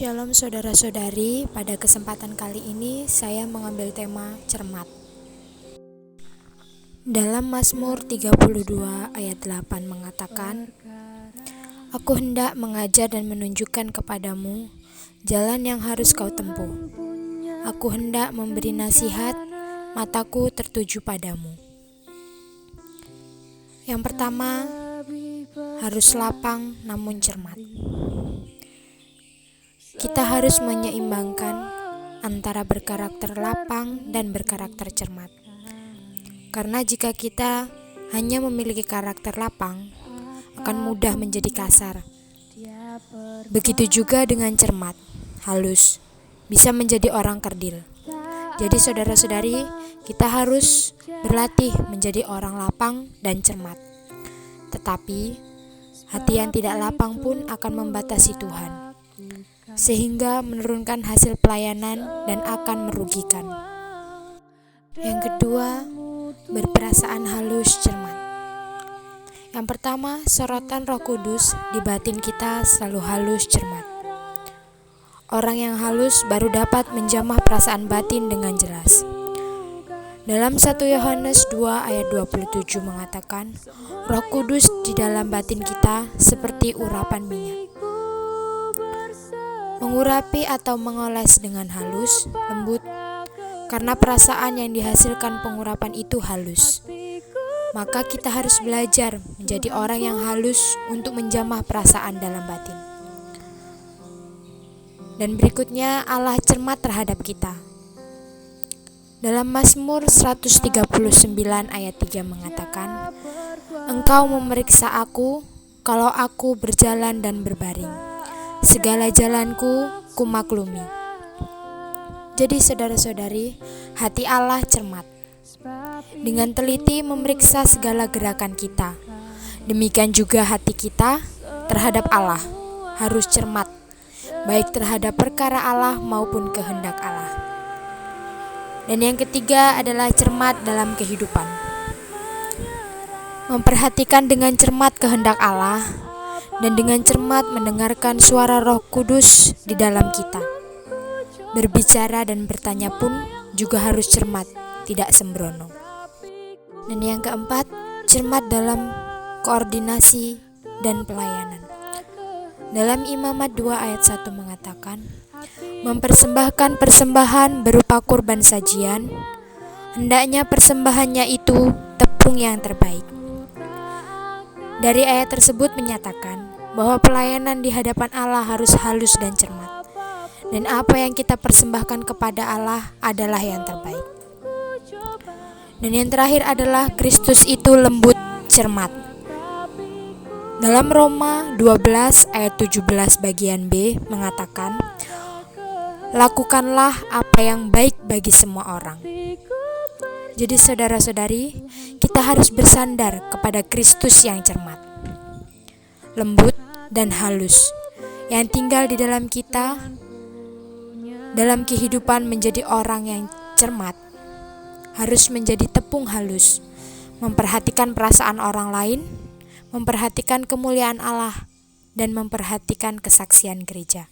Shalom saudara-saudari, pada kesempatan kali ini saya mengambil tema cermat. Dalam Mazmur 32 ayat 8 mengatakan, "Aku hendak mengajar dan menunjukkan kepadamu jalan yang harus kau tempuh. Aku hendak memberi nasihat, mataku tertuju padamu." Yang pertama, harus lapang namun cermat. Kita harus menyeimbangkan antara berkarakter lapang dan berkarakter cermat. Karena jika kita hanya memiliki karakter lapang, akan mudah menjadi kasar. Begitu juga dengan cermat, halus, bisa menjadi orang kerdil. Jadi saudara-saudari, kita harus berlatih menjadi orang lapang dan cermat. Tetapi, hati yang tidak lapang pun akan membatasi Tuhan, sehingga menurunkan hasil pelayanan dan akan merugikan. Yang kedua, berperasaan halus cermat. Yang pertama, sorotan Roh Kudus di batin kita selalu halus cermat. Orang yang halus baru dapat menjamah perasaan batin dengan jelas. Dalam 1 Yohanes 2 ayat 27 mengatakan, Roh Kudus di dalam batin kita seperti urapan minyak. Mengurapi atau mengoles dengan halus, lembut, karena perasaan yang dihasilkan pengurapan itu halus. Maka kita harus belajar menjadi orang yang halus untuk menjamah perasaan dalam batin. Dan berikutnya, Allah cermat terhadap kita. Dalam Mazmur 139 ayat 3 mengatakan, "Engkau memeriksa aku kalau aku berjalan dan berbaring. Segala jalanku kumaklumi." Jadi saudara-saudari, hati Allah cermat. Dengan teliti memeriksa segala gerakan kita. Demikian juga hati kita terhadap Allah harus cermat, baik terhadap perkara Allah maupun kehendak Allah. Dan yang ketiga adalah cermat dalam kehidupan. Memperhatikan dengan cermat kehendak Allah dan dengan cermat mendengarkan suara Roh Kudus di dalam kita. Berbicara dan bertanya pun juga harus cermat, tidak sembrono. Dan yang keempat, cermat dalam koordinasi dan pelayanan. Dalam Imamat 2 ayat 1 mengatakan, mempersembahkan persembahan berupa kurban sajian, hendaknya persembahannya itu tepung yang terbaik. Dari ayat tersebut menyatakan bahwa pelayanan di hadapan Allah harus halus dan cermat. Dan apa yang kita persembahkan kepada Allah adalah yang terbaik. Dan yang terakhir adalah Kristus itu lembut cermat. Dalam Roma 12 ayat 17 bagian B mengatakan, lakukanlah apa yang baik bagi semua orang. Jadi saudara-saudari, kita harus bersandar kepada Kristus yang cermat, lembut dan halus, yang tinggal di dalam kita. Dalam kehidupan menjadi orang yang cermat, harus menjadi tepung halus, memperhatikan perasaan orang lain, memperhatikan kemuliaan Allah, dan memperhatikan kesaksian gereja.